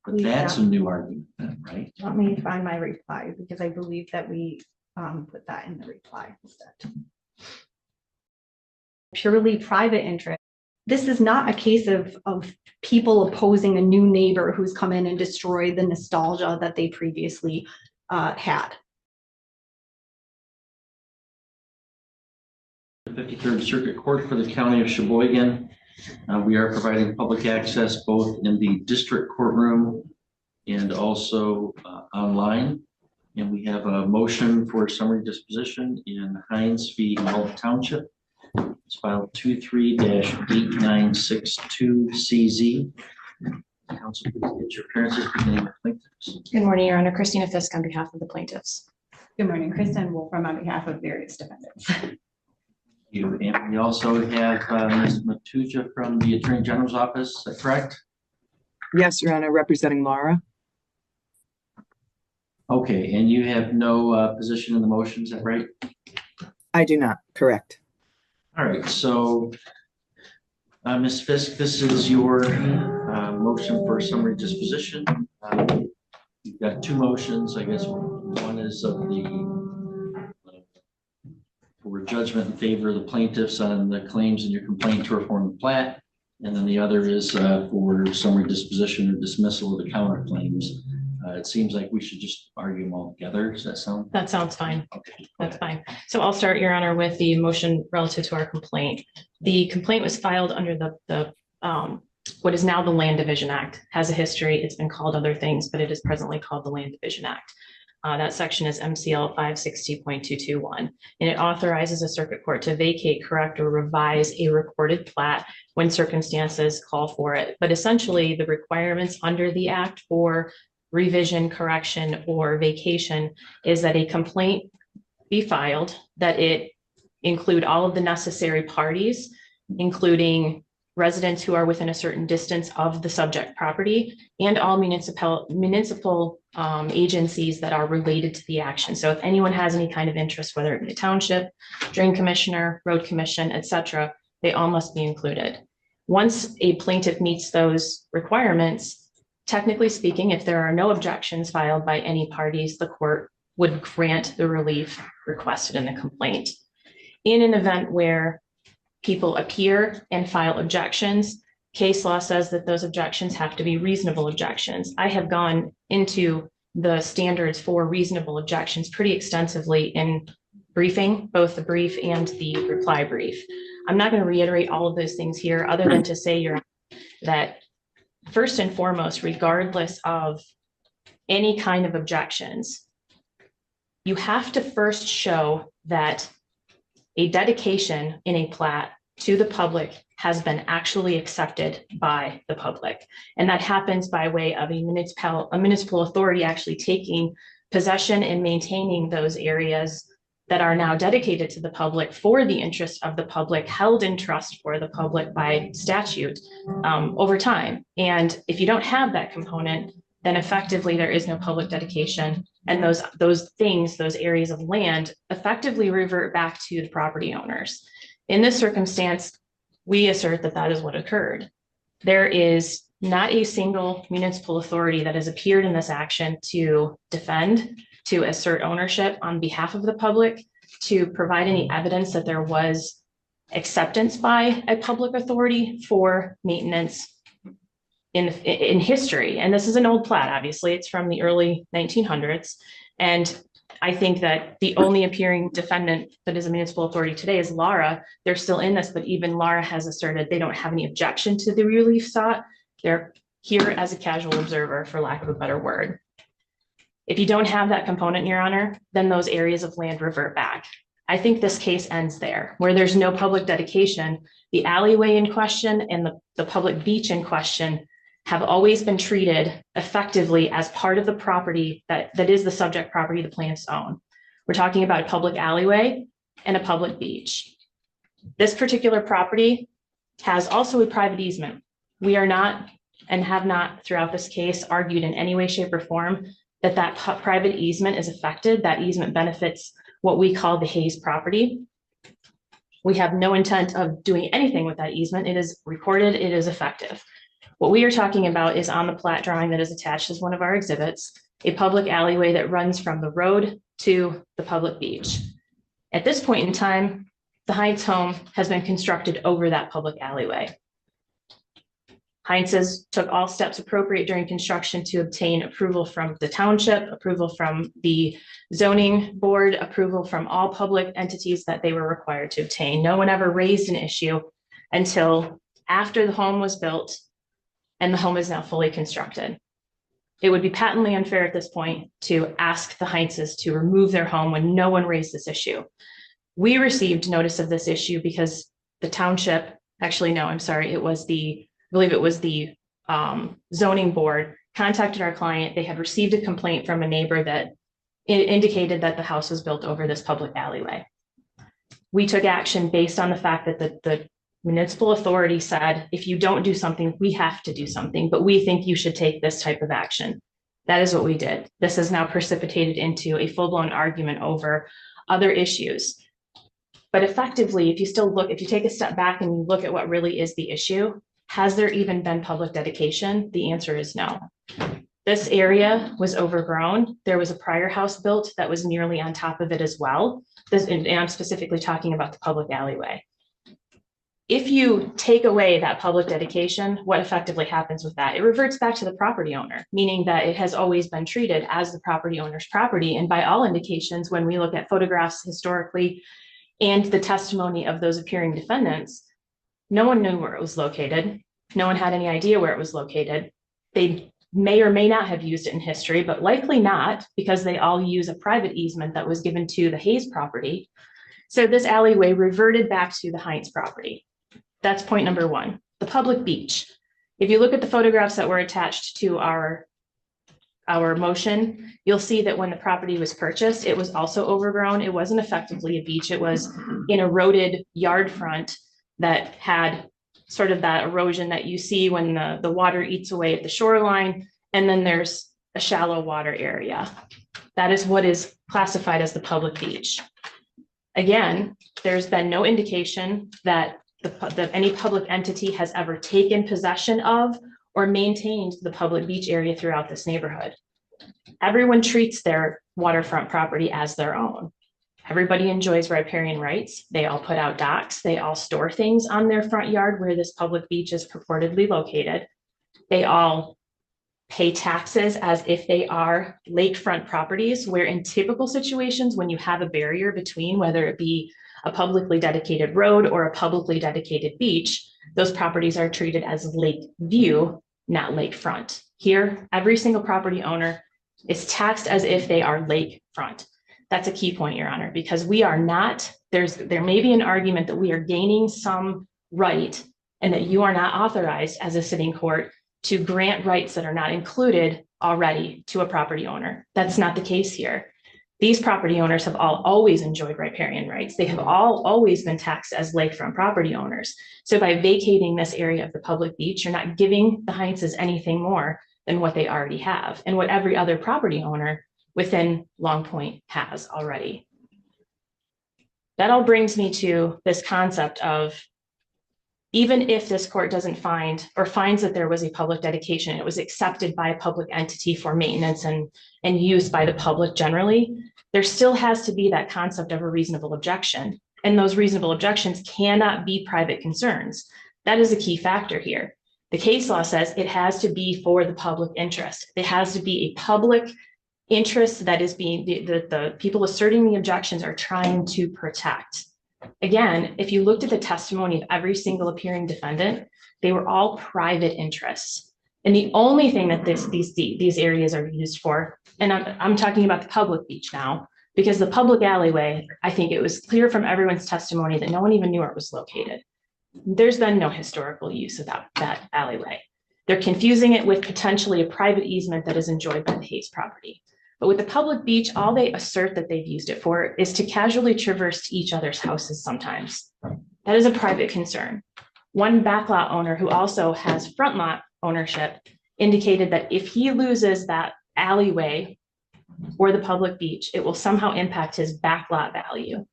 But that's a new argument then, right? Let me find my reply because I believe that we put that in the reply instead. Purely private interest. This is not a case of people opposing a new neighbor who's come in and destroyed the nostalgia that they previously had. The 53rd Circuit Court for the County of Sheboygan. We are providing public access both in the district courtroom and also online. And we have a motion for summary disposition in Hines v. Galt Township. It's file 23-8962CZ. Council, please get your appearances beginning with plaintiffs. Good morning, Your Honor. Christina Fisk on behalf of the plaintiffs. Good morning, Kristen Wolfram on behalf of various defendants. You, and we also have Ms. Matuja from the Attorney General's office. Is that correct? Yes, Your Honor, representing Laura. Okay, and you have no position in the motion, is that right? I do not, correct. All right, so Ms. Fisk, this is your motion for summary disposition. You've got two motions, I guess. One is of the for judgment in favor of the plaintiffs on the claims in your complaint to reform the plat, and then the other is for summary disposition or dismissal of the counterclaims. It seems like we should just argue them all together. Does that sound? That sounds fine. Okay. That's fine. So I'll start, Your Honor, with the motion relative to our complaint. The complaint was filed under the what is now the Land Division Act. Has a history. It's been called other things, but it is presently called the Land Division Act. That section is MCL 560.221, and it authorizes a circuit court to vacate, correct, or revise a recorded plat when circumstances call for it. But essentially, the requirements under the act for revision, correction, or vacation is that a complaint be filed, that it include all of the necessary parties, including residents who are within a certain distance of the subject property, and all municipal agencies that are related to the action. So if anyone has any kind of interest, whether it be a township, drain commissioner, road commission, etc., they all must be included. Once a plaintiff meets those requirements, technically speaking, if there are no objections filed by any parties, the court would grant the relief requested in the complaint. In an event where people appear and file objections, case law says that those objections have to be reasonable objections. I have gone into the standards for reasonable objections pretty extensively in briefing, both the brief and the reply brief. I'm not going to reiterate all of those things here other than to say that first and foremost, regardless of any kind of objections, you have to first show that a dedication in a plat to the public has been actually accepted by the public. And that happens by way of a municipal authority actually taking possession and maintaining those areas that are now dedicated to the public for the interest of the public, held in trust for the public by statute over time. And if you don't have that component, then effectively there is no public dedication. And those areas of land effectively revert back to the property owners. In this circumstance, we assert that that is what occurred. There is not a single municipal authority that has appeared in this action to defend, to assert ownership on behalf of the public, to provide any evidence that there was acceptance by a public authority for maintenance in history. And this is an old plat, obviously. It's from the early 1900s. And I think that the only appearing defendant that is a municipal authority today is Laura. They're still in this, but even Laura has asserted they don't have any objection to the relief sought. They're here as a casual observer, for lack of a better word. If you don't have that component, Your Honor, then those areas of land revert back. I think this case ends there, where there's no public dedication. The alleyway in question and the public beach in question have always been treated effectively as part of the property that is the subject property the plaintiffs own. We're talking about a public alleyway and a public beach. This particular property has also a private easement. We are not and have not throughout this case argued in any way, shape, or form that private easement is affected. That easement benefits what we call the Hayes property. We have no intent of doing anything with that easement. It is recorded, it is effective. What we are talking about is on the plat drawing that is attached as one of our exhibits, a public alleyway that runs from the road to the public beach. At this point in time, the Heinz home has been constructed over that public alleyway. Heinz's took all steps appropriate during construction to obtain approval from the township, approval from the zoning board, approval from all public entities that they were required to obtain. No one ever raised an issue until after the home was built and the home is now fully constructed. It would be patently unfair at this point to ask the Heinzes to remove their home when no one raised this issue. We received notice of this issue because the township, actually, no, I'm sorry, I believe it was the zoning board contacted our client. They had received a complaint from a neighbor that indicated that the house was built over this public alleyway. We took action based on the fact that the municipal authority said, if you don't do something, we have to do something, but we think you should take this type of action. That is what we did. This has now precipitated into a full-blown argument over other issues. But effectively, if you take a step back and you look at what really is the issue, has there even been public dedication? The answer is no. This area was overgrown. There was a prior house built that was nearly on top of it as well. And I'm specifically talking about the public alleyway. If you take away that public dedication, what effectively happens with that? It reverts back to the property owner, meaning that it has always been treated as the property owner's property. And by all indications, when we look at photographs historically and the testimony of those appearing defendants, no one knew where it was located. No one had any idea where it was located. They may or may not have used it in history, but likely not, because they all use a private easement that was given to the Hayes property. So this alleyway reverted back to the Heinz property. That's point number one. The public beach. If you look at the photographs that were attached to our motion, you'll see that when the property was purchased, it was also overgrown. It wasn't effectively a beach. It was an eroded yard front that had sort of that erosion that you see when the water eats away at the shoreline, and then there's a shallow water area. That is what is classified as the public beach. Again, there's been no indication that any public entity has ever taken possession of or maintained the public beach area throughout this neighborhood. Everyone treats their waterfront property as their own. Everybody enjoys riparian rights. They all put out docks. They all store things on their front yard where this public beach is purportedly located. They all pay taxes as if they are lakefront properties, where in typical situations, when you have a barrier between, whether it be a publicly dedicated road or a publicly dedicated beach, those properties are treated as lake view, not lakefront. Here, every single property owner is taxed as if they are lakefront. That's a key point, Your Honor, because we are not, there may be an argument that we are gaining some right and that you are not authorized as a sitting court to grant rights that are not included already to a property owner. That's not the case here. These property owners have always enjoyed riparian rights. They have always been taxed as lakefront property owners. So by vacating this area of the public beach, you're not giving the Heinzes anything more than what they already have and what every other property owner within Long Point has already. That all brings me to this concept of, even if this court doesn't find or finds that there was a public dedication, it was accepted by a public entity for maintenance and use by the public generally, there still has to be that concept of a reasonable objection. And those reasonable objections cannot be private concerns. That is a key factor here. The case law says it has to be for the public interest. It has to be a public interest that is being, the people asserting the objections are trying to protect. Again, if you looked at the testimony of every single appearing defendant, they were all private interests. And the only thing that these areas are used for, and I'm talking about the public beach now, because the public alleyway, I think it was clear from everyone's testimony that no one even knew where it was located. There's been no historical use of that alleyway. They're confusing it with potentially a private easement that is enjoyed by the Hayes property. But with the public beach, all they assert that they've used it for is to casually traverse to each other's houses sometimes. That is a private concern. One backlot owner who also has front lot ownership indicated that if he loses that alleyway or the public beach, it will somehow impact his backlot value.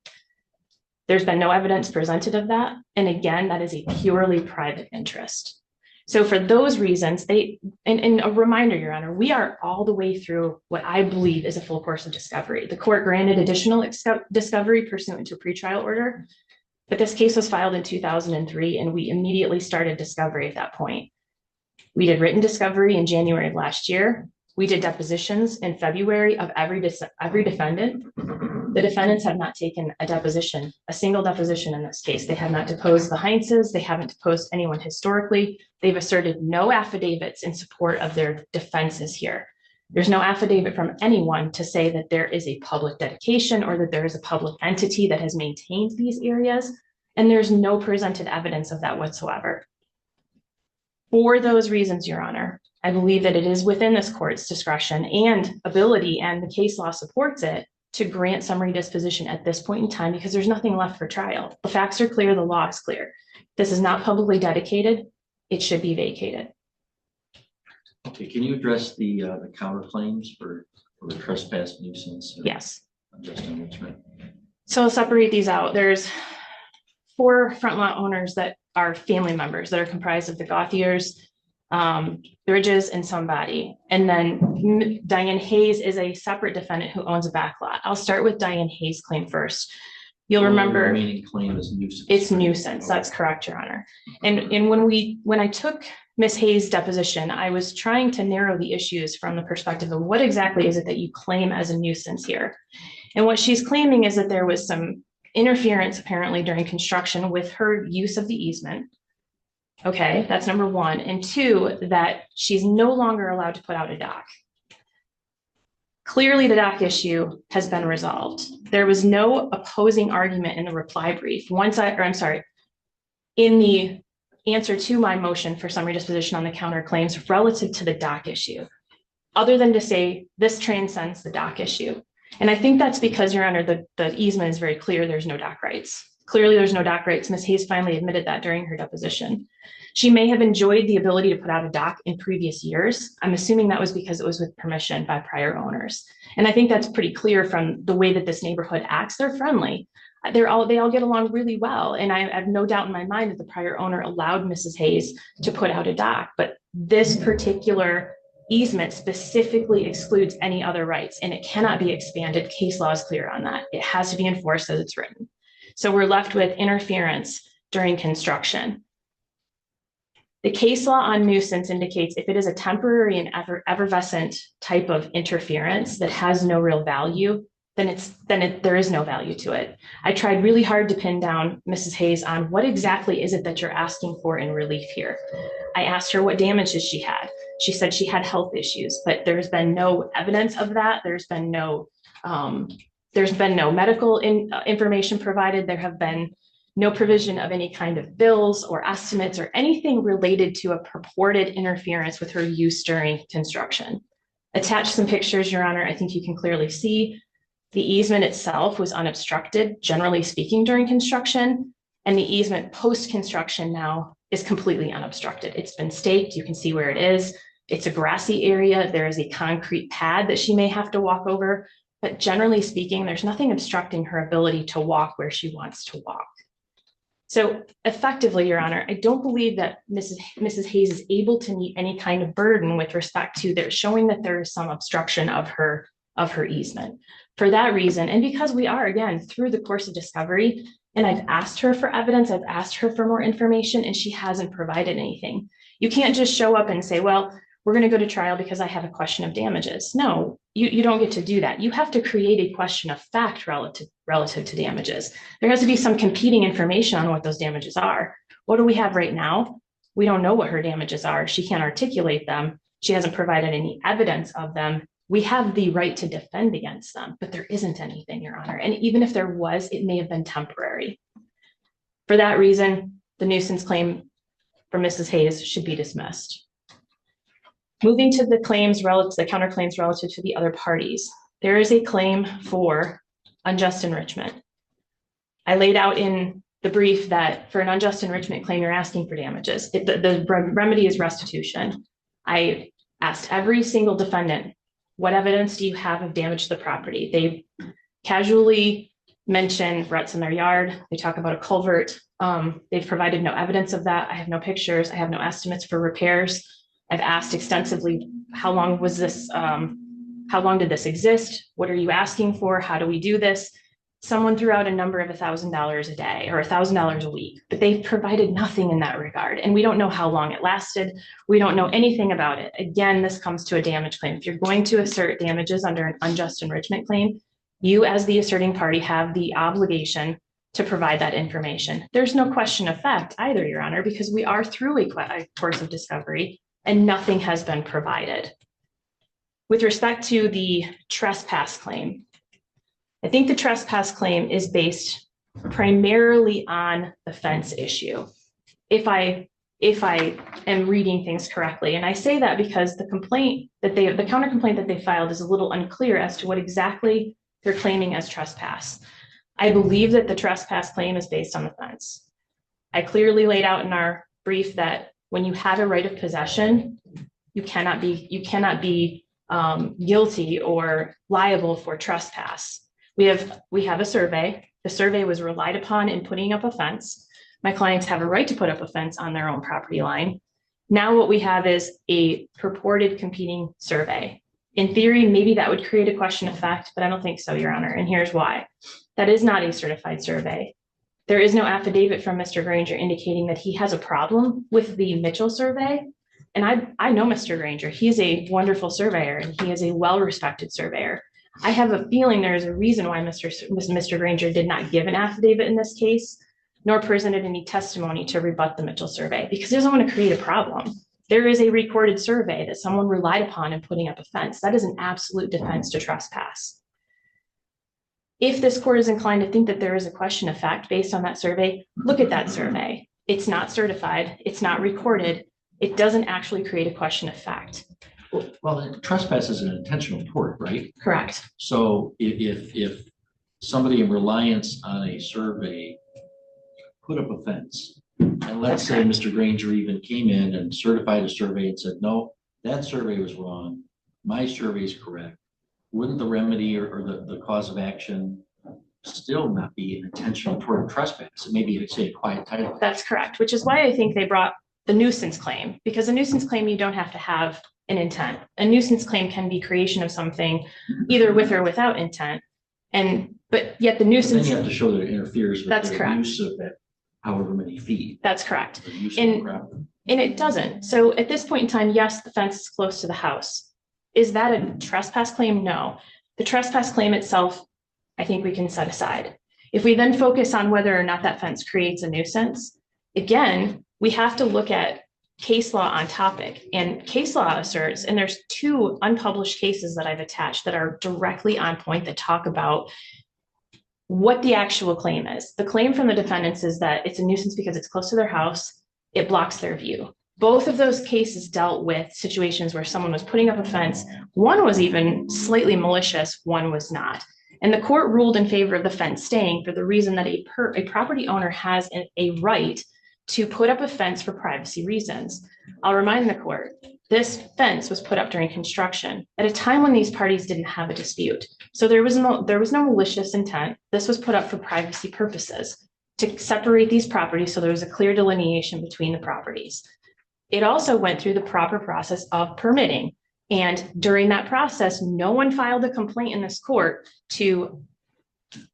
There's been no evidence presented of that. And again, that is a purely private interest. So for those reasons, and a reminder, Your Honor, we are all the way through what I believe is a full course of discovery. The court granted additional discovery pursuant to a pretrial order, but this case was filed in 2003, and we immediately started discovery at that point. We did written discovery in January of last year. We did depositions in February of every defendant. The defendants have not taken a deposition, a single deposition in this case. They have not deposed the Heinzes. They haven't deposed anyone historically. They've asserted no affidavits in support of their defenses here. There's no affidavit from anyone to say that there is a public dedication or that there is a public entity that has maintained these areas. And there's no presented evidence of that whatsoever. For those reasons, Your Honor, I believe that it is within this court's discretion and ability, and the case law supports it, to grant summary disposition at this point in time because there's nothing left for trial. The facts are clear, the law is clear. This is not publicly dedicated. It should be vacated. Okay, can you address the counterclaims for the trespass, nuisance? Yes. Unjust enrichment? So I'll separate these out. There's 4 front lot owners that are family members that are comprised of the Gauthiers, Bridges, and somebody. And then Diane Hayes is a separate defendant who owns a back lot. I'll start with Diane Hayes' claim first. You'll remember. The remaining claim is nuisance. It's nuisance. That's correct, Your Honor. And when I took Ms. Hayes' deposition, I was trying to narrow the issues from the perspective of what exactly is it that you claim as a nuisance here. And what she's claiming is that there was some interference apparently during construction with her use of the easement. Okay, that's number 1. And 2, that she's no longer allowed to put out a dock. Clearly, the dock issue has been resolved. There was no opposing argument in the reply brief. In the answer to my motion for summary disposition on the counterclaims relative to the dock issue, other than to say this transcends the dock issue. And I think that's because, Your Honor, the easement is very clear. There's no dock rights. Clearly, there's no dock rights. Ms. Hayes finally admitted that during her deposition. She may have enjoyed the ability to put out a dock in previous years. I'm assuming that was because it was with permission by prior owners. And I think that's pretty clear from the way that this neighborhood acts. They're friendly. They all get along really well. And I have no doubt in my mind that the prior owner allowed Mrs. Hayes to put out a dock. But this particular easement specifically excludes any other rights, and it cannot be expanded. Case law is clear on that. It has to be enforced as it's written. So we're left with interference during construction. The case law on nuisance indicates if it is a temporary and effervescent type of interference that has no real value, then there is no value to it. I tried really hard to pin down Mrs. Hayes on what exactly is it that you're asking for in relief here. I asked her what damages she had. She said she had health issues, but there's been no evidence of that. There's been no medical information provided. There have been no provision of any kind of bills or estimates or anything related to a purported interference with her use during construction. Attached some pictures, Your Honor. I think you can clearly see the easement itself was unobstructed, generally speaking, during construction, and the easement post-construction now is completely unobstructed. It's been staked. You can see where it is. It's a grassy area. There is a concrete pad that she may have to walk over, but generally speaking, there's nothing obstructing her ability to walk where she wants to walk. So effectively, Your Honor, I don't believe that Mrs. Hayes is able to meet any kind of burden with respect to showing that there is some obstruction of her easement. For that reason, and because we are, again, through the course of discovery, and I've asked her for evidence, I've asked her for more information, and she hasn't provided anything. You can't just show up and say, well, we're going to go to trial because I have a question of damages. No, you don't get to do that. You have to create a question of fact relative to damages. There has to be some competing information on what those damages are. What do we have right now? We don't know what her damages are. She can't articulate them. She hasn't provided any evidence of them. We have the right to defend against them, but there isn't anything, Your Honor. And even if there was, it may have been temporary. For that reason, the nuisance claim for Mrs. Hayes should be dismissed. Moving to the counterclaims relative to the other parties, there is a claim for unjust enrichment. I laid out in the brief that for an unjust enrichment claim, you're asking for damages. The remedy is restitution. I asked every single defendant, what evidence do you have of damage to the property? They casually mention ruts in their yard. They talk about a culvert. They've provided no evidence of that. I have no pictures. I have no estimates for repairs. I've asked extensively, how long was this, how long did this exist? What are you asking for? How do we do this? Someone threw out a number of $1,000 a day or $1,000 a week, but they've provided nothing in that regard. And we don't know how long it lasted. We don't know anything about it. Again, this comes to a damage claim. If you're going to assert damages under an unjust enrichment claim, you as the asserting party have the obligation to provide that information. There's no question of fact either, Your Honor, because we are through a course of discovery and nothing has been provided. With respect to the trespass claim, I think the trespass claim is based primarily on the fence issue. If I am reading things correctly, and I say that because the complaint that the counter complaint that they filed is a little unclear as to what exactly they're claiming as trespass. I believe that the trespass claim is based on the fence. I clearly laid out in our brief that when you have a right of possession, you cannot be guilty or liable for trespass. We have a survey. The survey was relied upon in putting up a fence. My clients have a right to put up a fence on their own property line. Now what we have is a purported competing survey. In theory, maybe that would create a question of fact, but I don't think so, Your Honor, and here's why. That is not a certified survey. There is no affidavit from Mr. Granger indicating that he has a problem with the Mitchell survey. And I know Mr. Granger. He is a wonderful surveyor and he is a well-respected surveyor. I have a feeling there is a reason why Mr. Granger did not give an affidavit in this case, nor presented any testimony to rebut the Mitchell survey, because he doesn't want to create a problem. There is a recorded survey that someone relied upon in putting up a fence. That is an absolute defense to trespass. If this court is inclined to think that there is a question of fact based on that survey, look at that survey. It's not certified. It's not recorded. It doesn't actually create a question of fact. Well, trespass is an intentional tort, right? Correct. So if somebody in reliance on a survey put up a fence, and let's say Mr. Granger even came in and certified a survey and said, no, that survey was wrong, my survey is correct, wouldn't the remedy or the cause of action still not be an intentional tort of trespass? Maybe say a quiet title. That's correct, which is why I think they brought the nuisance claim, because a nuisance claim, you don't have to have an intent. A nuisance claim can be creation of something either with or without intent. But yet the nuisance. Then you have to show that it interferes with That's the correct. use of that however many feet. That's correct. or use of the ground. And it doesn't. So at this point in time, yes, the fence is close to the house. Is that a trespass claim? No. The trespass claim itself, I think we can set aside. If we then focus on whether or not that fence creates a nuisance, again, we have to look at case law on topic, and case law asserts, and there's 2 unpublished cases that I've attached that are directly on point that talk about what the actual claim is. The claim from the defendants is that it's a nuisance because it's close to their house, it blocks their view. Both of those cases dealt with situations where someone was putting up a fence. One was even slightly malicious, one was not. And the court ruled in favor of the fence staying for the reason that a property owner has a right to put up a fence for privacy reasons. I'll remind the court, this fence was put up during construction at a time when these parties didn't have a dispute. So there was no malicious intent. This was put up for privacy purposes to separate these properties so there was a clear delineation between the properties. It also went through the proper process of permitting. And during that process, no one filed a complaint in this court to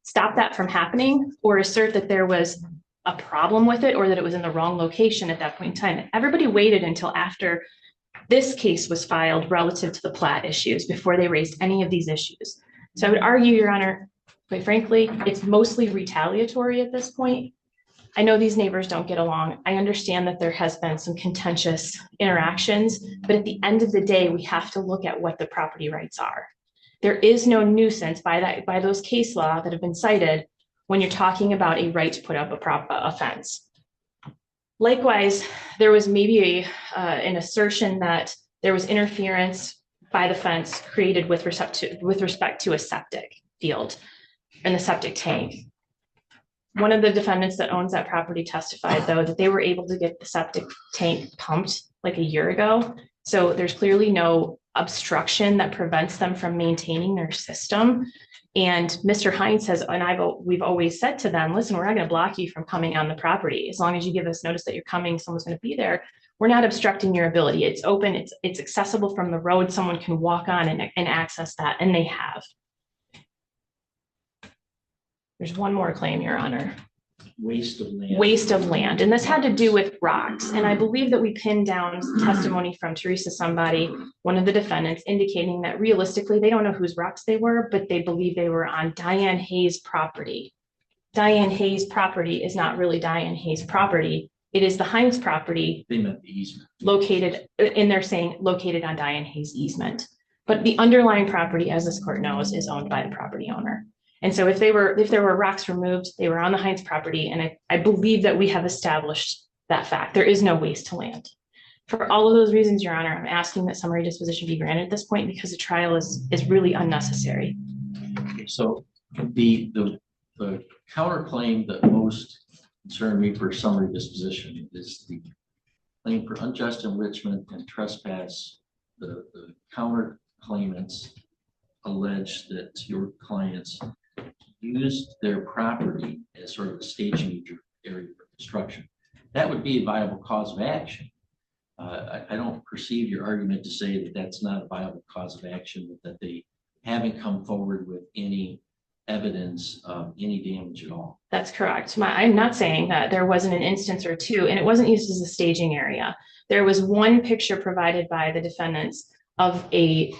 stop that from happening or assert that there was a problem with it or that it was in the wrong location at that point in time. Everybody waited until after this case was filed relative to the plat issues before they raised any of these issues. So I would argue, Your Honor, quite frankly, it's mostly retaliatory at this point. I know these neighbors don't get along. I understand that there has been some contentious interactions, but at the end of the day, we have to look at what the property rights are. There is no nuisance by those case law that have been cited when you're talking about a right to put up a fence. Likewise, there was maybe an assertion that there was interference by the fence created with respect to a septic field and the septic tank. One of the defendants that owns that property testified, though, that they were able to get the septic tank pumped like a year ago. So there's clearly no obstruction that prevents them from maintaining their system. And Mr. Hines says, we've always said to them, listen, we're not going to block you from coming on the property. As long as you give us notice that you're coming, someone's going to be there. We're not obstructing your ability. It's open, it's accessible from the road. Someone can walk on and access that, and they have. There's one more claim, Your Honor. Waste of land. Waste of land. And this had to do with rocks. And I believe that we pinned down testimony from Teresa somebody, one of the defendants, indicating that realistically, they don't know whose rocks they were, but they believe they were on Diane Hayes' property. Diane Hayes' property is not really Diane Hayes' property. It is the Hines property. They meant the easement. Located, and they're saying located on Diane Hayes' easement. But the underlying property, as this court knows, is owned by the property owner. And so if there were rocks removed, they were on the Hines property. And I believe that we have established that fact. There is no waste to land. For all of those reasons, Your Honor, I'm asking that summary disposition be granted at this point because the trial is really unnecessary. So the counterclaim that most concern me for summary disposition is the claim for unjust enrichment and trespass. The counterclaimants allege that your clients used their property as sort of a staging area for construction. That would be a viable cause of action. I don't perceive your argument to say that that's not a viable cause of action, but that they haven't come forward with any evidence of any damage at all. That's correct. I'm not saying that there wasn't an instance or two, and it wasn't used as a staging area. There was one picture provided by the defendants of a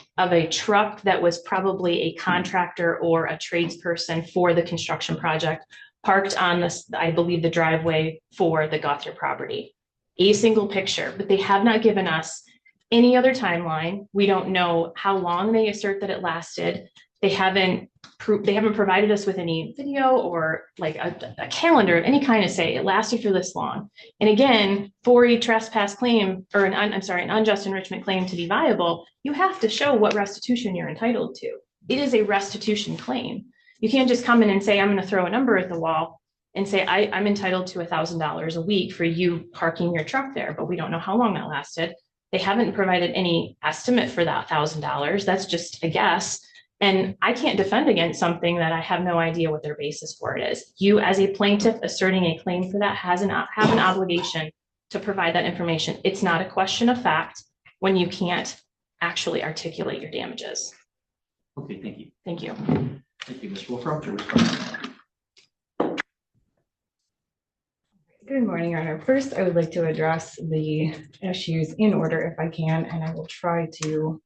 truck that was probably a contractor or a tradesperson for the construction project parked on this, I believe, the driveway for the Gauthier property. A single picture, but they have not given us any other timeline. We don't know how long they assert that it lasted. They haven't provided us with any video or like a calendar of any kind to say it lasted for this long. And again, for a trespass claim or an unjust enrichment claim to be viable, you have to show what restitution you're entitled to. It is a restitution claim. You can't just come in and say, I'm going to throw a number at the wall and say, I'm entitled to $1,000 a week for you parking your truck there, but we don't know how long that lasted. They haven't provided any estimate for that $1,000. That's just a guess. And I can't defend against something that I have no idea what their basis for it is. You, as a plaintiff asserting a claim for that, have an obligation to provide that information. It's not a question of fact when you can't actually articulate your damages. Okay, thank you. Thank you. Thank you, Ms. Wolfram, to respond. Good morning, Your Honor. First, I would like to address the issues in order if I can, and I will try to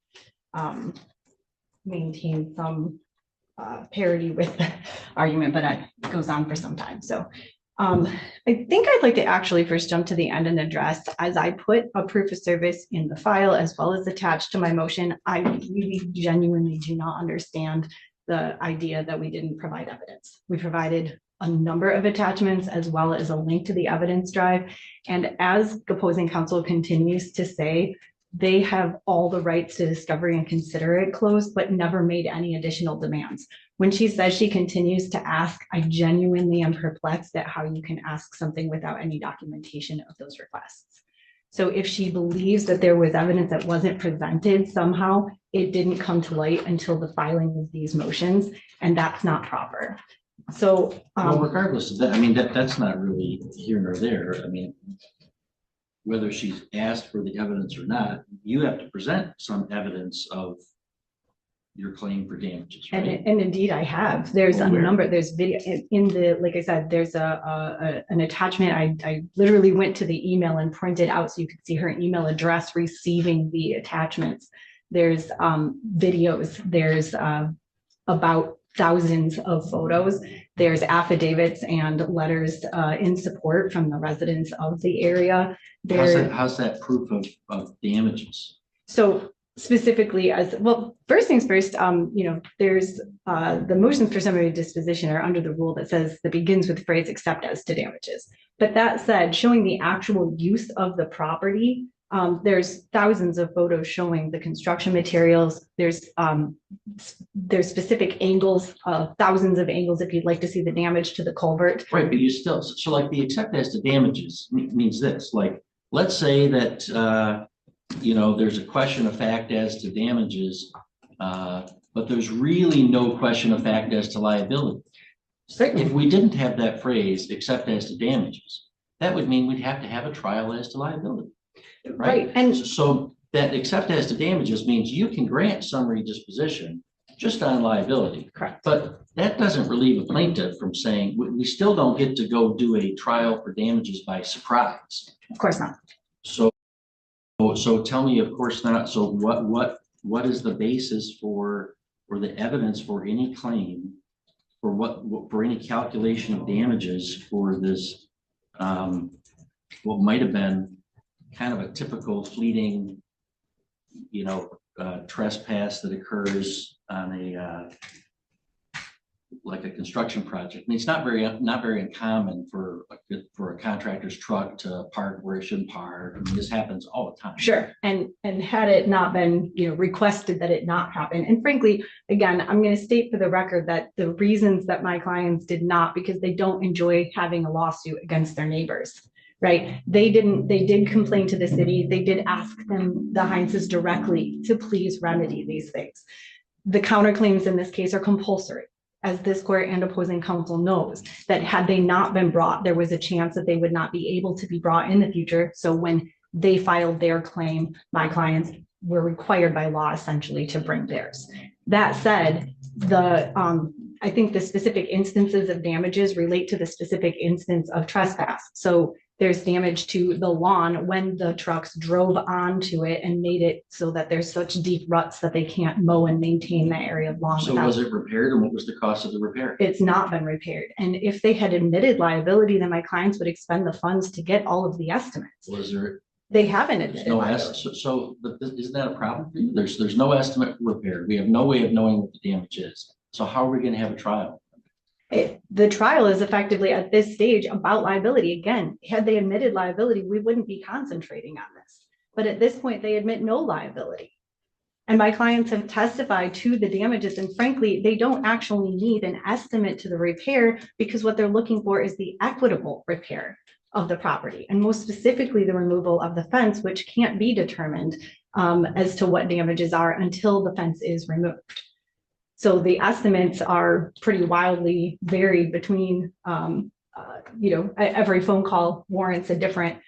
maintain some parity with the argument, but it goes on for some time. So I think I'd like to actually first jump to the end and address, as I put a proof of service in the file as well as attached to my motion, I really genuinely do not understand the idea that we didn't provide evidence. We provided a number of attachments as well as a link to the evidence drive. And as the opposing counsel continues to say, they have all the rights to discovery and consider it closed, but never made any additional demands. When she says she continues to ask, I genuinely am perplexed at how you can ask something without any documentation of those requests. So if she believes that there was evidence that wasn't presented somehow, it didn't come to light until the filing of these motions, and that's not proper. So well, regardless of that, I mean, that's not really here nor there. I mean, whether she's asked for the evidence or not, you have to present some evidence of your claim for damages, right? And indeed I have. There's a Where? number, there's video in the, like I said, there's an attachment. I literally went to the email and printed out so you could see her email address receiving the attachments. There's videos, there's about thousands of photos. There's affidavits and letters in support from the residents of the area. How's that proof of damages? So specifically as well, first things first, there's the motions for summary disposition are under the rule that says that begins with the phrase except as to damages. But that said, showing the actual use of the property, there's thousands of photos showing the construction materials. There's specific angles, thousands of angles if you'd like to see the damage to the culvert. Right, but you still, so like the except as to damages means this, like, let's say that, there's a question of fact as to damages but there's really no question of fact as to liability. If we didn't have that phrase, except as to damages, that would mean we'd have to have a trial as to liability. Right, and So that except as to damages means you can grant summary disposition just on liability. correct. But that doesn't relieve a plaintiff from saying, we still don't get to go do a trial for damages by surprise. Of course not. So tell me, of course not. So what is the basis for the evidence for any claim for any calculation of damages for this, what might have been kind of a typical fleeting, trespass that occurs on like a construction project. I mean, it's not very uncommon for a contractor's truck to park where it shouldn't park. I mean, this happens all the time. Sure, and had it not been, requested that it not happen, and frankly, again, I'm going to state for the record that the reasons that my clients did not, because they don't enjoy having a lawsuit against their neighbors, right? They did complain to the city. They did ask them, the Heinzes, directly to please remedy these things. The counterclaims in this case are compulsory, as this court and opposing counsel knows, that had they not been brought, there was a chance that they would not be able to be brought in the future. So when they filed their claim, my clients were required by law essentially to bring theirs. That said, I think the specific instances of damages relate to the specific instance of trespass. So there's damage to the lawn when the trucks drove onto it and made it so that there's such deep ruts that they can't mow and maintain that area of lawn. So was it repaired, and what was the cost of the repair? It's not been repaired. And if they had admitted liability, then my clients would expend the funds to get all of the estimates. Was there? They haven't There's admitted no liability. so isn't that a problem for you? There's no estimate for repair. We have no way of knowing what the damage is. So how are we going to have a trial? The trial is effectively at this stage about liability. Again, had they admitted liability, we wouldn't be concentrating on this. But at this point, they admit no liability. And my clients have testified to the damages. And frankly, they don't actually need an estimate to the repair, because what they're looking for is the equitable repair of the property. And most specifically, the removal of the fence, which can't be determined as to what damages are until the fence is removed. So the estimates are pretty wildly varied between, every phone call warrants a different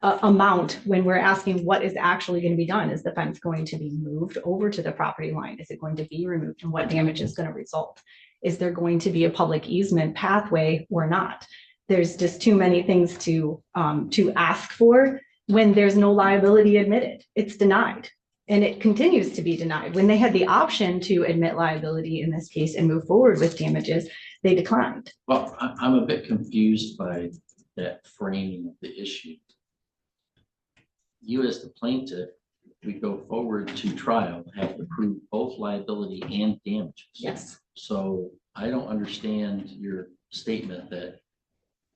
amount when we're asking what is actually going to be done. Is the fence going to be moved over to the property line? Is it going to be removed? And what damage is going to result? Is there going to be a public easement pathway or not? There's just too many things to ask for when there's no liability admitted. It's denied. And it continues to be denied. When they had the option to admit liability in this case and move forward with damages, they declined. Well, I'm a bit confused by that framing of the issue. You as the plaintiff, if we go forward to trial, have to prove both liability and damages. Yes. So I don't understand your statement that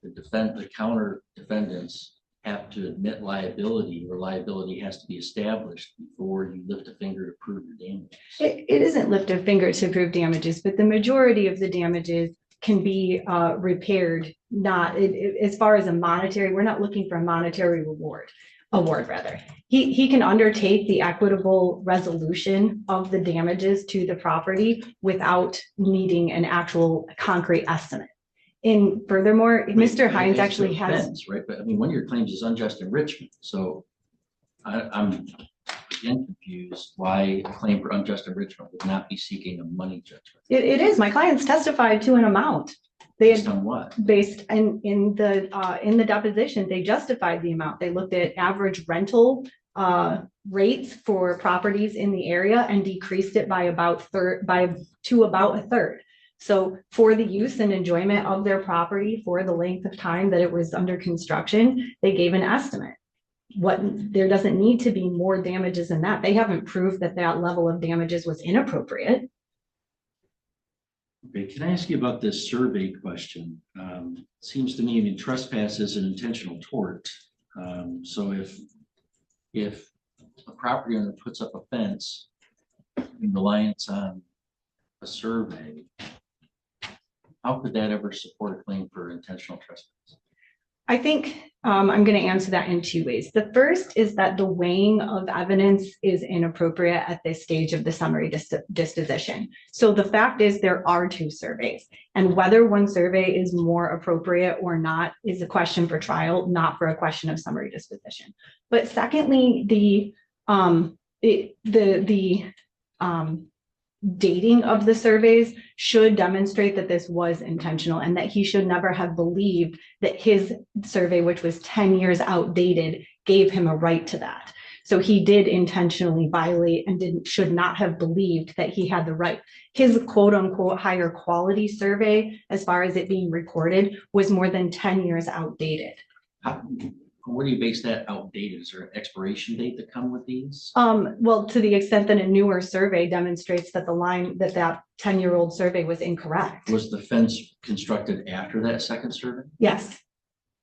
the counter defendants have to admit liability, or liability has to be established before you lift a finger to prove your damage. It isn't lift a finger to prove damages, but the majority of the damages can be repaired. Not as far as a monetary, we're not looking for a monetary award rather. He can undertake the equitable resolution of the damages to the property without needing an actual concrete estimate. And furthermore, Mr. Heinz actually has. Offense, right, but I mean, one of your claims is unjust enrichment. So I'm again confused why a claim for unjust enrichment would not be seeking a money judgment. It is. My clients testified to an amount. They Based had on what? based in the deposition, they justified the amount. They looked at average rental rates for properties in the area and decreased it by about a third. So for the use and enjoyment of their property for the length of time that it was under construction, they gave an estimate. There doesn't need to be more damages than that. They haven't proved that level of damages was inappropriate. Okay, can I ask you about this survey question? Seems to me, I mean, trespass is an intentional tort. So if a property owner puts up a fence in reliance on a survey, how could that ever support a claim for intentional trespass? I think I'm going to answer that in two ways. The first is that the weighing of evidence is inappropriate at this stage of the summary disposition. So the fact is there are two surveys, and whether one survey is more appropriate or not is a question for trial, not for a question of summary disposition. But secondly, the dating of the surveys should demonstrate that this was intentional and that he should never have believed that his survey, which was 10 years outdated, gave him a right to that. So he did intentionally violate and should not have believed that he had the right. His quote unquote higher quality survey, as far as it being recorded, was more than 10 years outdated. Where do you base that outdated? Is there an expiration date that come with these? Well, to the extent that a newer survey demonstrates that that 10-year-old survey was incorrect. Was the fence constructed after that second survey? Yes,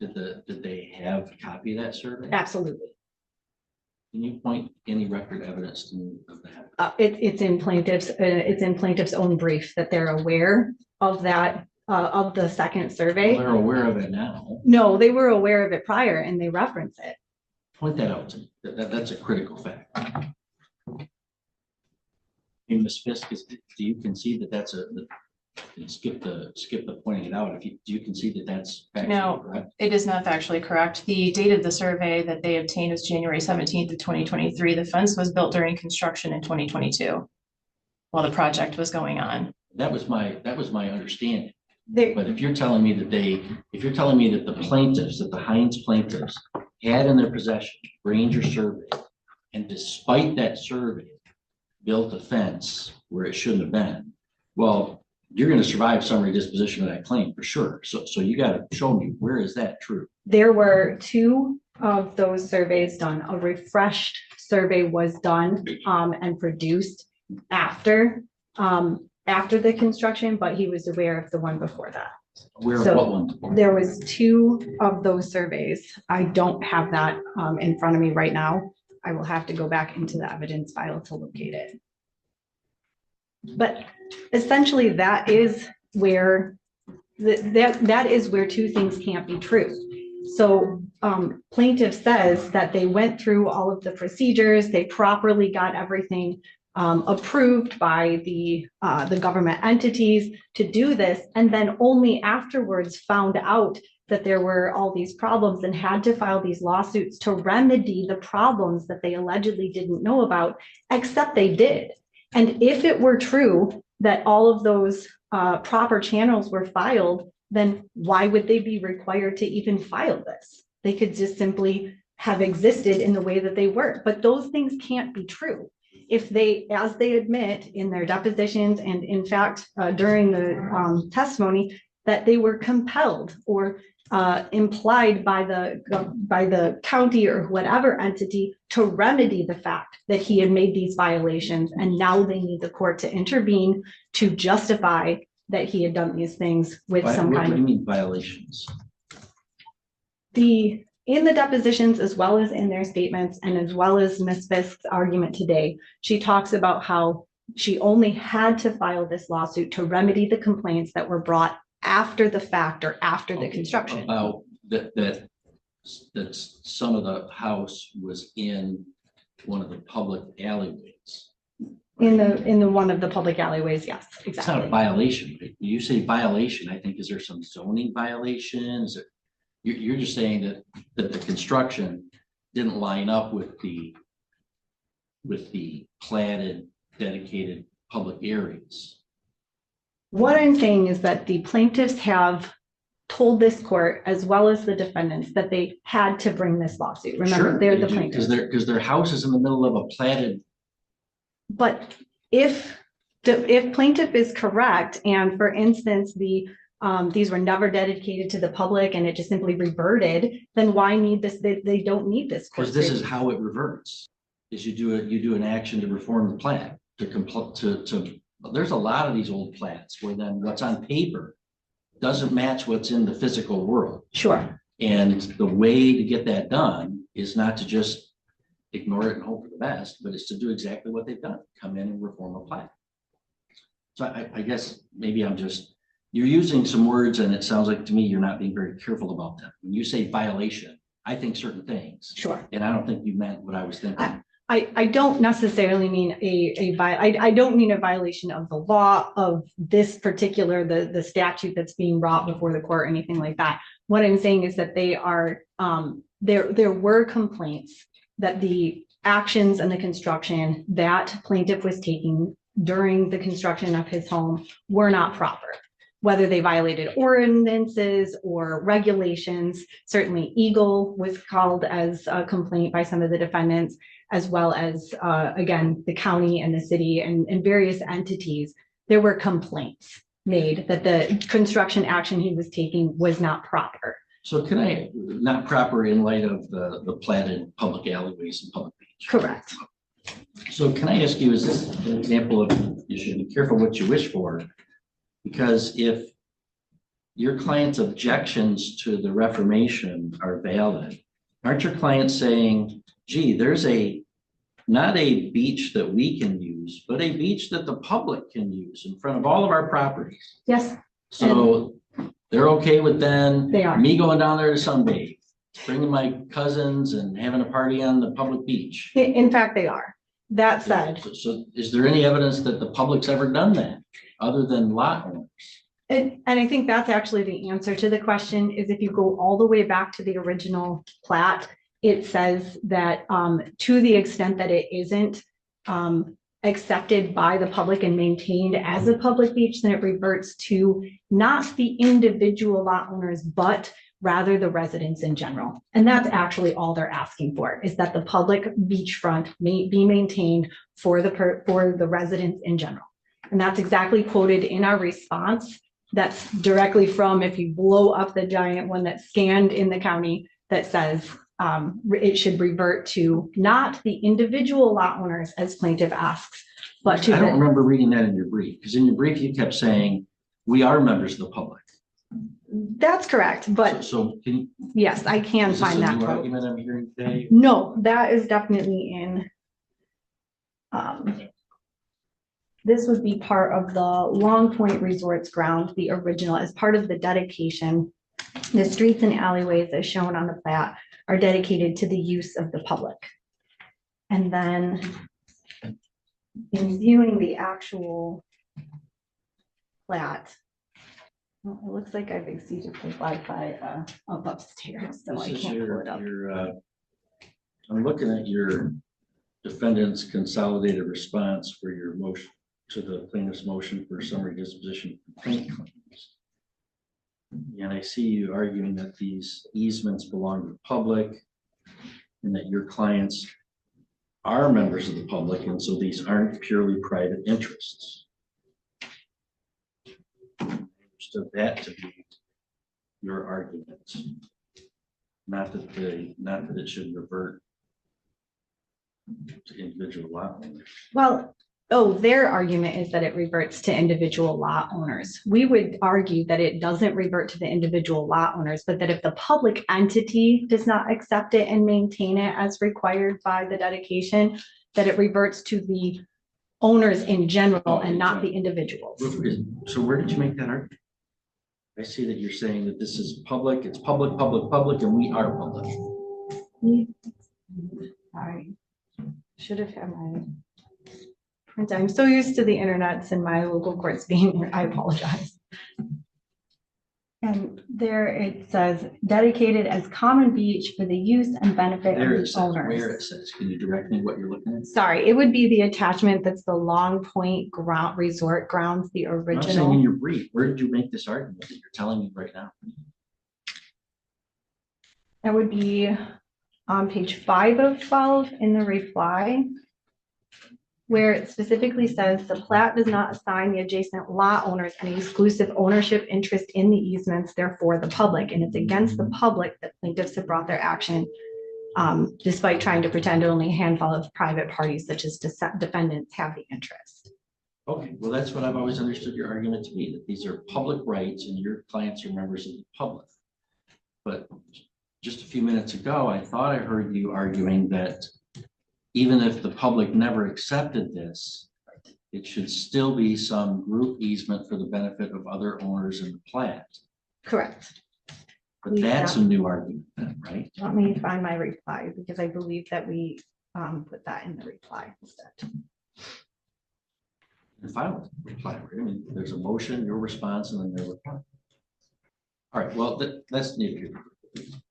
Did they have a copy of that survey? absolutely. Can you point any record evidence to me of that? It's in plaintiff's own brief that they're aware of that, of the second survey. Well, they're aware of it now. No, they were aware of it prior and they reference it. Point that out to me. That's a critical fact. In Ms. Fisk, do you concede that that's skip the pointing it out? Do you concede that that's factually No. correct? It is not factually correct. The date of the survey that they obtained was January 17th of 2023. The fence was built during construction in 2022 while the project was going on. That was my understanding. They, But if you're telling me that the Heinz plaintiffs had in their possession Granger survey, and despite that survey, built a fence where it shouldn't have been, well, you're going to survive summary disposition of that claim for sure. So you got to show me, where is that true? there were two of those surveys done. A refreshed survey was done and produced after the construction, but he was aware of the one before that. Where, So, what one? There was two of those surveys. I don't have that in front of me right now. I will have to go back into the evidence file to locate it. But essentially, that is where that is where two things can't be true. So plaintiff says that they went through all of the procedures, they properly got everything approved by the government entities to do this, and then only afterwards found out that there were all these problems and had to file these lawsuits to remedy the problems that they allegedly didn't know about, except they did. And if it were true that all of those proper channels were filed, then why would they be required to even file this? They could just simply have existed in the way that they were, but those things can't be true. If they, as they admit in their depositions and in fact during the testimony, that they were compelled or implied by the county or whatever entity to remedy the fact that he had made these violations, and now they need the court to intervene to justify that he had done these things with some What kind do of you mean violations? in the depositions, as well as in their statements, and as well as Ms. Fisk's argument today, she talks about how she only had to file this lawsuit to remedy the complaints that were brought after the fact or after the construction. About that some of the house was in one of the public alleyways. In the one of the public alleyways, yes, It's not a exactly. violation. You say violation, I think, is there some zoning violation? Is it, you're just saying that the construction didn't line up with the platted, dedicated public areas. What I'm saying is that the plaintiffs have told this court, as well as the defendants, that they had to bring this lawsuit. Remember, Sure, they're the they do, plaintiffs. because their house is in the middle of a platted. But if plaintiff is correct, and for instance, these were never dedicated to the public and it just simply reverted, then why need this? They don't need this. Because this is how it reverts, is you do an action to reform the plat, there's a lot of these old plats where then what's on paper doesn't match what's in the physical world. Sure. And the way to get that done is not to just ignore it and hope for the best, but it's to do exactly what they've done, come in and reform a plat. So I guess maybe I'm just, you're using some words and it sounds like to me you're not being very careful about them. When you say violation, I think certain things. Sure. And I don't think you meant what I was thinking. I don't necessarily mean I don't mean a violation of the law of this particular, the statute that's being brought before the court or anything like that. What I'm saying is that they are, there were complaints that the actions and the construction that plaintiff was taking during the construction of his home were not proper. Whether they violated ordinances or regulations, certainly Eagle was called as a complaint by some of the defendants, as well as, again, the county and the city and various entities. There were complaints made that the construction action he was taking was not proper. So can I, not proper in light of the platted public alleyways and public beach? Correct. So can I ask you, is this an example of, you should be careful what you wish for? Because if your client's objections to the reformation are valid, aren't your clients saying, gee, there's not a beach that we can use, but a beach that the public can use in front of all of our properties? Yes, So they're okay with then they are. me going down there to sunbathe, bringing my cousins and having a party on the public beach. In fact, they are. That said, So is there any evidence that the public's ever done that other than lot owners? and I think that's actually the answer to the question is if you go all the way back to the original plat, it says that to the extent that it isn't accepted by the public and maintained as a public beach, then it reverts to not the individual lot owners, but rather the residents in general. And that's actually all they're asking for, is that the public beachfront may be maintained for the residents in general. And that's exactly quoted in our response. That's directly from, if you blow up the giant one that's scanned in the county, that says it should revert to not the individual lot owners as plaintiff asks, but to I don't the, remember reading that in your brief, because in your brief, you kept saying, we are members of the public. that's correct, but So can you? yes, I can Is this find a that new quote. argument I'm hearing today? No, that is definitely in. This would be part of the Long Point Resorts ground, the original, as part of the dedication. The streets and alleyways as shown on the plat are dedicated to the use of the public. And then in viewing the actual plat, well, it looks like I've exceeded the Wi-Fi up upstairs, so I This is can't pull it up. I'm looking at your defendant's consolidated response for your motion to the plaintiff's motion for summary disposition complaint claims. And I see you arguing that these easements belong to the public and that your clients are members of the public, and so these aren't purely private interests. I understood that to be your argument. Not that it should revert to individual lot owners. Well, their argument is that it reverts to individual lot owners. We would argue that it doesn't revert to the individual lot owners, but that if the public entity does not accept it and maintain it as required by the dedication, that it reverts to the owners in general and not the individuals. So where did you make that argument? I see that you're saying that this is public, it's public, and we are public. Sorry, should have had my print. I'm so used to the internets and my local courts being here. I apologize. And there it says dedicated as common beach for the use and benefit There of it the says, owners. where it says, can you direct me what you're looking at? Sorry, it would be the attachment that's the Long Point Resort Grounds, the I'm saying in original. your brief, where did you make this argument that you're telling me right now? That would be on page 5 of 12 in the reply, where it specifically says the plat does not assign the adjacent lot owners any exclusive ownership interest in the easements, therefore the public, and it's against the public that plaintiffs have brought their action, despite trying to pretend only a handful of private parties such as defendants have the interest. Okay, well, that's what I've always understood your argument to be, that these are public rights and your clients are members of the public. But just a few minutes ago, I thought I heard you arguing that even if the public never accepted this, it should still be some group easement for the benefit of other owners in the plat. Correct. But that's a new argument then, right? Let me find my reply because I believe that we put that in the reply instead. And file a reply. I mean, there's a motion, your response, and then their reply. All right, well, that's needed.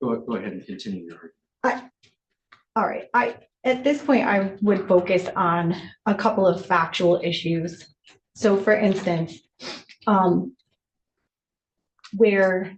Go ahead and continue your argument. All right, at this point, I would focus on a couple of factual issues. So for instance, where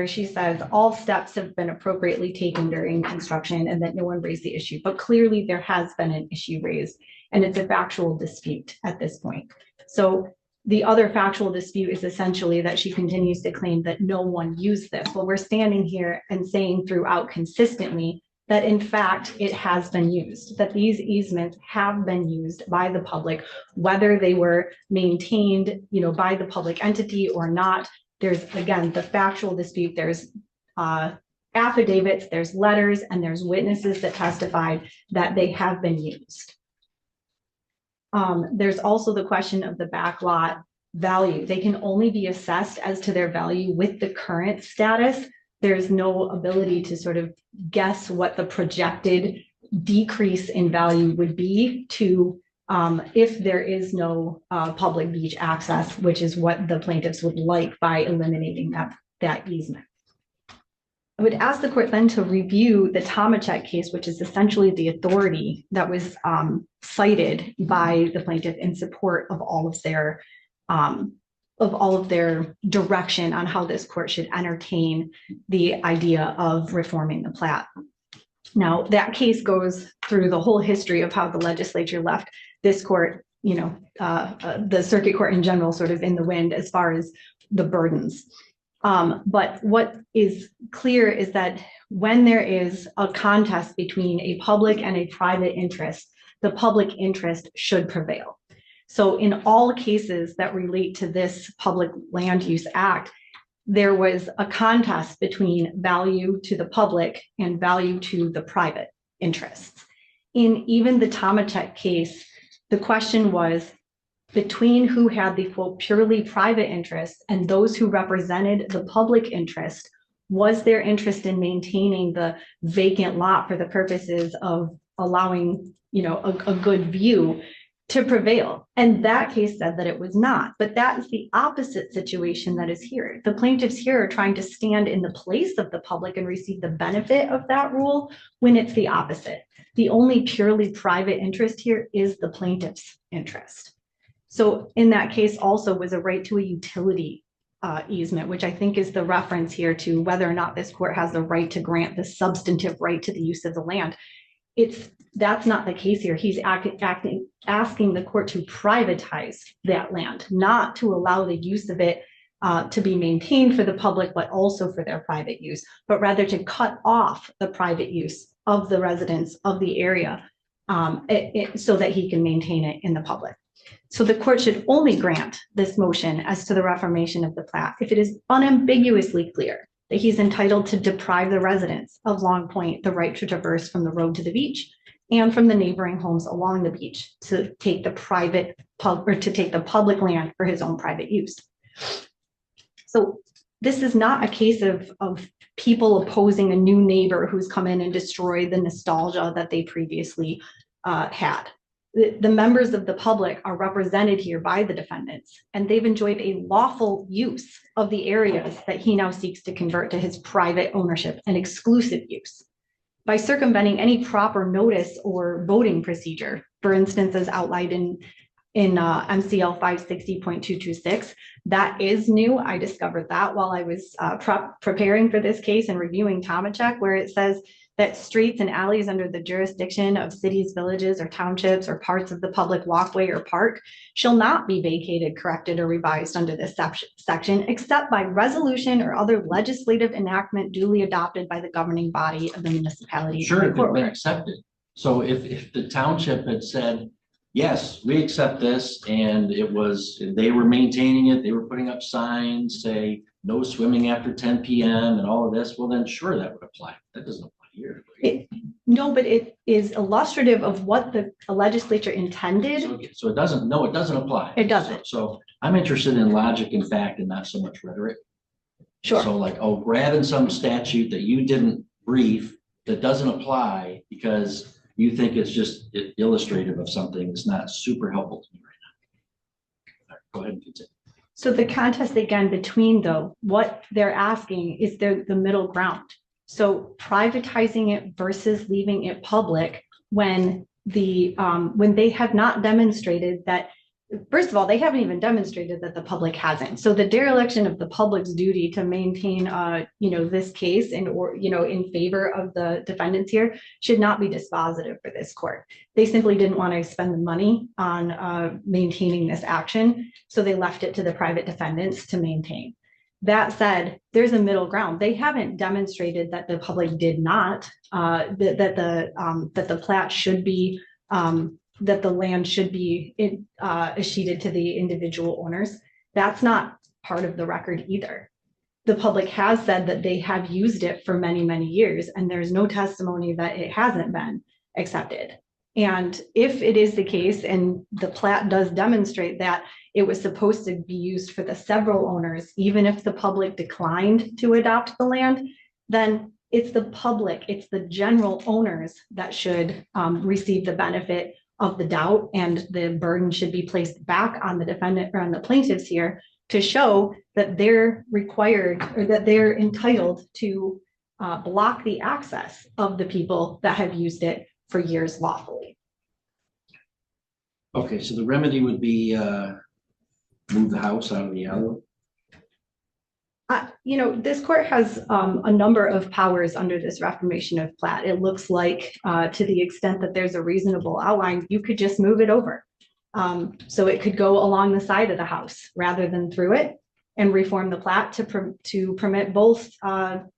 she says all steps have been appropriately taken during construction and that no one raised the issue, but clearly there has been an issue raised and it's a factual dispute at this point. So the other factual dispute is essentially that she continues to claim that no one used this. Well, we're standing here and saying throughout consistently that in fact it has been used, that these easements have been used by the public, whether they were maintained, by the public entity or not. There's, again, the factual dispute. There's affidavits, there's letters, and there's witnesses that testified that they have been used. There's also the question of the backlot value. They can only be assessed as to their value with the current status. There's no ability to sort of guess what the projected decrease in value would be to if there is no public beach access, which is what the plaintiffs would like by eliminating that easement. I would ask the court then to review the Tomacek case, which is essentially the authority that was cited by the plaintiff in support of all of their direction on how this court should entertain the idea of reforming the plat. Now, that case goes through the whole history of how the legislature left this court, the circuit court in general, sort of in the wind as far as the burdens. But what is clear is that when there is a contest between a public and a private interest, the public interest should prevail. So in all cases that relate to this Public Land Use Act, there was a contest between value to the public and value to the private interests. In even the Tomacek case, the question was between who had the quote purely private interest and those who represented the public interest. Was their interest in maintaining the vacant lot for the purposes of allowing, a good view to prevail? And that case said that it was not, but that is the opposite situation that is here. The plaintiffs here are trying to stand in the place of the public and receive the benefit of that rule when it's the opposite. The only purely private interest here is the plaintiff's interest. So in that case also was a right to a utility easement, which I think is the reference here to whether or not this court has the right to grant the substantive right to the use of the land. That's not the case here. He's asking the court to privatize that land, not to allow the use of it to be maintained for the public, but also for their private use, but rather to cut off the private use of the residents of the area so that he can maintain it in the public. So the court should only grant this motion as to the reformation of the plat if it is unambiguously clear that he's entitled to deprive the residents of Long Point the right to traverse from the road to the beach and from the neighboring homes along the beach to take the public land for his own private use. So this is not a case of people opposing a new neighbor who's come in and destroyed the nostalgia that they previously had. The members of the public are represented here by the defendants, and they've enjoyed a lawful use of the areas that he now seeks to convert to his private ownership and exclusive use. By circumventing any proper notice or voting procedure, for instance, as outlined in MCL 560.226, that is new. I discovered that while I was preparing for this case and reviewing Tomacek, where it says that streets and alleys under the jurisdiction of cities, villages, or townships, or parts of the public walkway or park shall not be vacated, corrected, or revised under this section, except by resolution or other legislative enactment duly adopted by the governing body of the municipality. Sure, it could be accepted. So if the township had said, yes, we accept this, and they were maintaining it, they were putting up signs, say, no swimming after 10 p.m. and all of this, well then sure, that would apply. That doesn't apply here. No, but it is illustrative of what the legislature intended. So it doesn't, no, it doesn't apply. It doesn't. So I'm interested in logic and fact and not so much rhetoric. Sure. So like, oh, grabbing some statute that you didn't brief that doesn't apply because you think it's just illustrative of something is not super helpful to me right now. All right, go ahead and continue. So the contest again between though, what they're asking is the middle ground. So privatizing it versus leaving it public when when they have not demonstrated that, first of all, they haven't even demonstrated that the public hasn't. So the dereliction of the public's duty to maintain, this case in favor of the defendants here should not be dispositive for this court. They simply didn't want to spend the money on maintaining this action. So they left it to the private defendants to maintain. That said, there's a middle ground. They haven't demonstrated that the public did not, that the plat should be, that the land should be escheated to the individual owners. That's not part of the record either. The public has said that they have used it for many, many years, and there's no testimony that it hasn't been accepted. And if it is the case, and the plat does demonstrate that it was supposed to be used for the several owners, even if the public declined to adopt the land, then it's the public, it's the general owners that should receive the benefit of the doubt, and the burden should be placed back on the defendant or on the plaintiffs here to show that they're required or that they're entitled to block the access of the people that have used it for years lawfully. Okay, so the remedy would be move the house out of the alley. This court has a number of powers under this reformation of plat. It looks like to the extent that there's a reasonable outline, you could just move it over. So it could go along the side of the house rather than through it, and reform the plat to permit both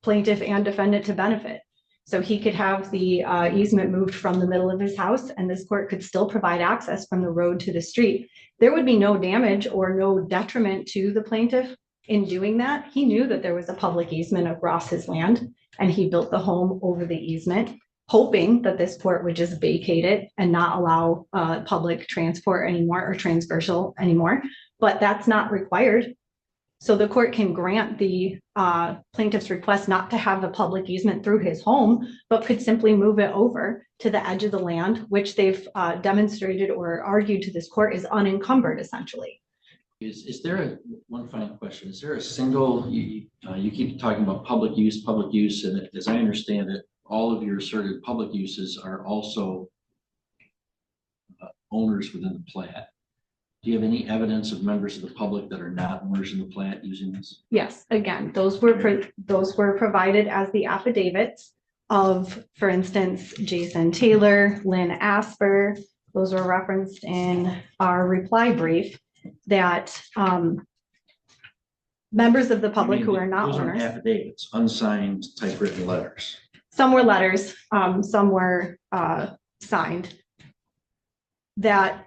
plaintiff and defendant to benefit. So he could have the easement moved from the middle of his house, and this court could still provide access from the road to the street. There would be no damage or no detriment to the plaintiff in doing that. He knew that there was a public easement across his land, and he built the home over the easement, hoping that this court would just vacate it and not allow public transport anymore or transversal anymore. But that's not required. So the court can grant the plaintiff's request not to have a public easement through his home, but could simply move it over to the edge of the land, which they've demonstrated or argued to this court is unencumbered essentially. Is there one final question? Is there a single, you keep talking about public use, and as I understand it, all of your asserted public uses are also owners within the plat. Do you have any evidence of members of the public that are not owners in the plat using this? Yes, again, those were provided as the affidavits of, for instance, Jason Taylor, Lynn Asper. Those were referenced in our reply brief that members of the public who are not those owners. Are affidavits, unsigned typewritten letters. Some were letters, some were signed that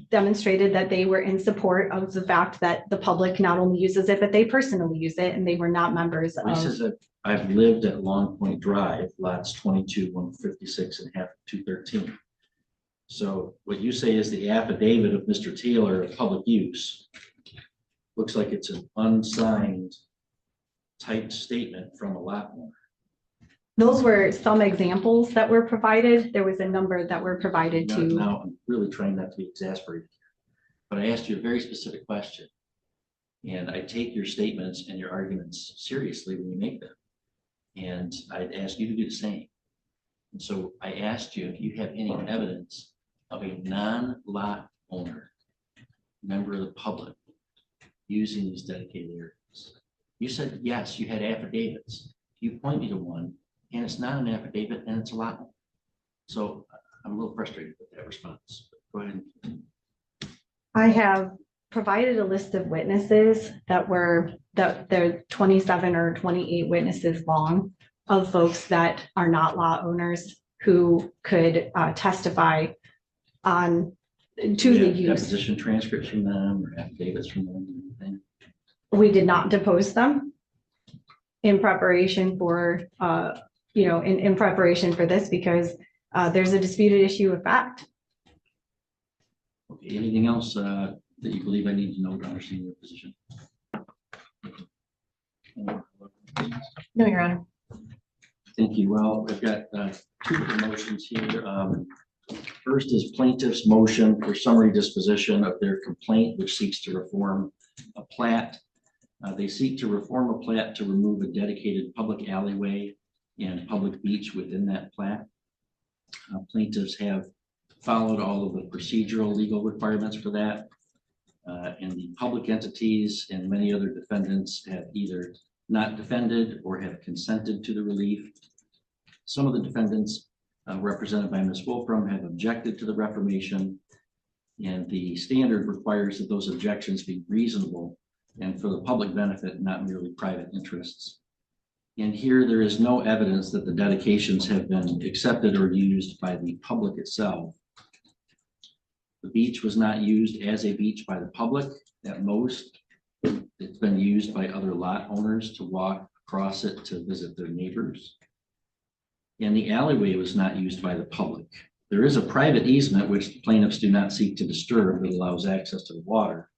demonstrated that they were in support of the fact that the public not only uses it, but they personally use it, and they were not members of. He says that I've lived at Long Point Drive, lots 22, 156, and half 213. So what you say is the affidavit of Mr. Taylor of public use looks like it's an unsigned typed statement from a lot owner. Those were some examples that were provided. There was a number that were provided to. Now I'm really trying not to be exasperated here, but I asked you a very specific question, and I take your statements and your arguments seriously when you make them. And I'd ask you to do the same. And so I asked you if you have any evidence of a non-lot owner, member of the public, using these dedicated areas. You said, yes, you had affidavits. You point me to one, and it's not an affidavit, and it's a lot. So I'm a little frustrated with that response. Go ahead. I have provided a list of witnesses that they're 27 or 28 witnesses long of folks that are not lot owners who could testify on to the use. Deposition transcripts from them or affidavits from them. Anything? We did not depose them in preparation for in preparation for this because there's a disputed issue of fact. Okay, anything else that you believe I need to know to understand your position? No, Your Honor. Thank you. Well, I've got two different motions here. First is plaintiff's motion for summary disposition of their complaint, which seeks to reform a plat. They seek to reform a plat to remove a dedicated public alleyway and public beach within that plat. Plaintiffs have followed all of the procedural legal requirements for that. And the public entities and many other defendants have either not defended or have consented to the relief. Some of the defendants represented by Ms. Wolfram have objected to the reformation, and the standard requires that those objections be reasonable and for the public benefit, not merely private interests. And here there is no evidence that the dedications have been accepted or used by the public itself. The beach was not used as a beach by the public. At most, it's been used by other lot owners to walk across it to visit their neighbors. And the alleyway was not used by the public. There is a private easement which the plaintiffs do not seek to disturb that allows access to the water.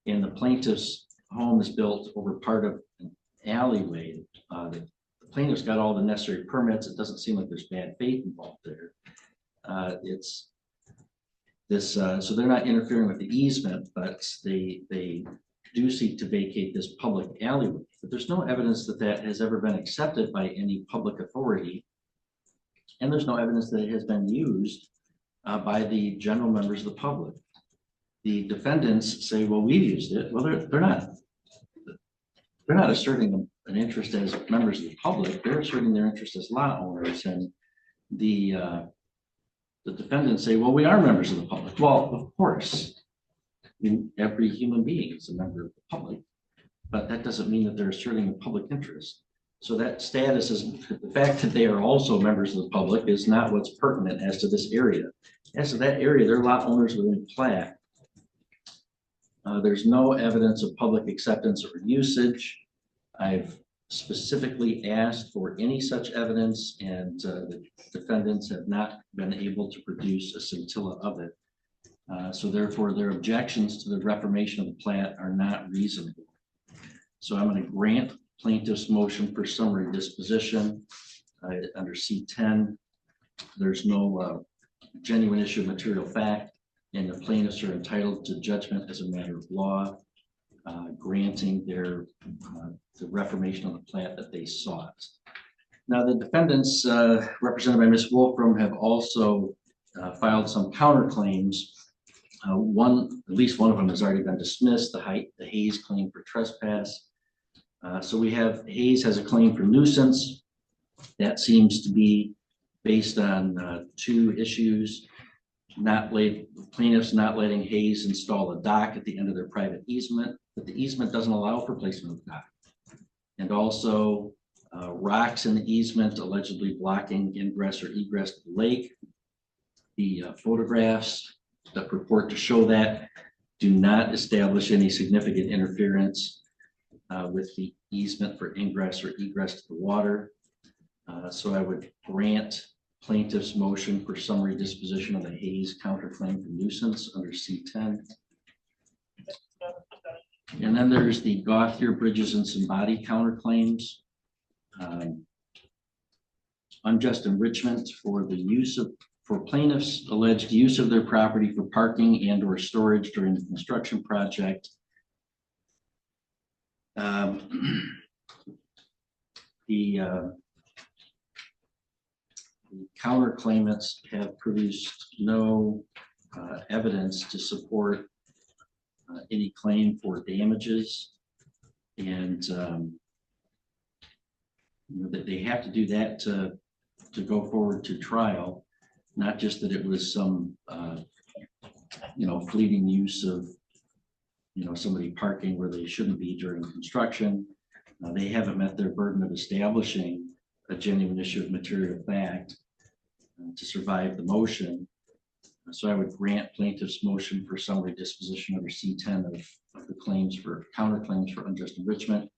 And the plaintiff's home is built over part of an alleyway. The plaintiff's got all the necessary permits. It doesn't seem like there's bad faith involved there. So they're not interfering with the easement, but they do seek to vacate this public alleyway. But there's no evidence that that has ever been accepted by any public authority. And there's no evidence that it has been used by the general members of the public. The defendants say, well, we've used it. Well, they're not asserting an interest as members of the public. They're asserting their interest as lot owners. And the defendants say, well, we are members of the public. Well, of course, every human being is a member of the public, but that doesn't mean that they're asserting a public interest. So that status is, the fact that they are also members of the public is not what's pertinent as to this area. As to that area, they're lot owners within plat. There's no evidence of public acceptance or usage. I've specifically asked for any such evidence, and the defendants have not been able to produce a scintilla of it. So therefore, their objections to the reformation of the plat are not reasonable. So I'm going to grant plaintiff's motion for summary disposition under C10. There's no genuine issue of material fact, and the plaintiffs are entitled to judgment as a matter of law, granting their the reformation of the plat that they sought. Now, the defendants represented by Ms. Wolfram have also filed some counterclaims. At least one of them has already been dismissed, the Hayes claim for trespass. So we have Hayes has a claim for nuisance. That seems to be based on two issues. Plaintiffs not letting Hayes install a dock at the end of their private easement, but the easement doesn't allow for placement of the dock. And also rocks in the easement allegedly blocking ingress or egress to the lake. The photographs that purport to show that do not establish any significant interference with the easement for ingress or egress to the water. So I would grant plaintiff's motion for summary disposition of the Hayes counterclaim for nuisance under C10. And then there's the Gauthier, Bridges, and Simbadi counterclaims. Unjust enrichment for plaintiffs' alleged use of their property for parking and or storage during the construction project. The counterclaimants have produced no evidence to support any claim for damages, and that they have to do that to go forward to trial, not just that it was some fleeting use of somebody parking where they shouldn't be during construction. They haven't met their burden of establishing a genuine issue of material fact to survive the motion. So I would grant plaintiff's motion for summary disposition under C10 of the claims for counterclaims for unjust enrichment.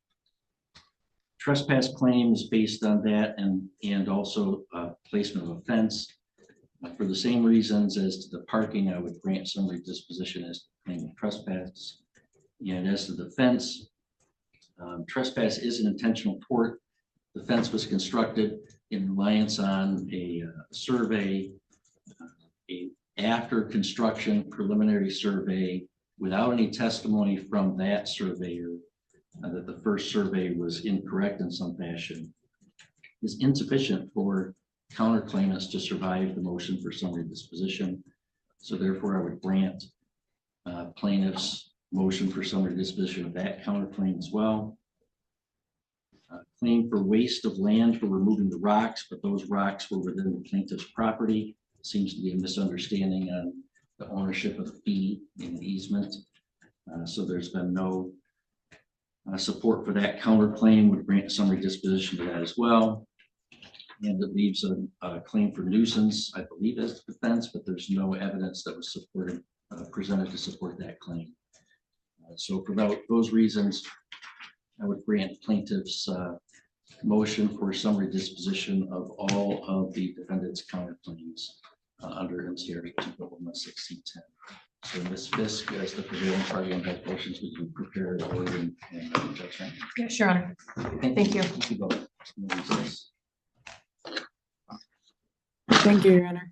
trespass claim is based on that and also placement of a fence. For the same reasons as to the parking, I would grant summary disposition as to the claim of trespass. And as to the fence, trespass is an intentional tort. The fence was constructed in reliance on a survey, after construction preliminary survey, without any testimony from that surveyor that the first survey was incorrect in some fashion, is insufficient for counterclaimants to survive the motion for summary disposition. So therefore, I would grant plaintiff's motion for summary disposition of that counterclaim as well. Claim for waste of land for removing the rocks, but those rocks were within the plaintiff's property. Seems to be a misunderstanding on the ownership of the fee and easement. So there's been no support for that counterclaim. Would grant summary disposition to that as well. And it leaves a claim for nuisance, I believe, as defense, but there's no evidence that was supported, presented to support that claim. So for those reasons, I would grant plaintiff's motion for summary disposition of all of the defendant's counterclaims under MCR 2.11610. So Ms. Fisk, as the prevailing party on both motions, we can prepare the order and judgment. Yes, Your Honor. Thank you. Thank you both. Thank you, Your Honor.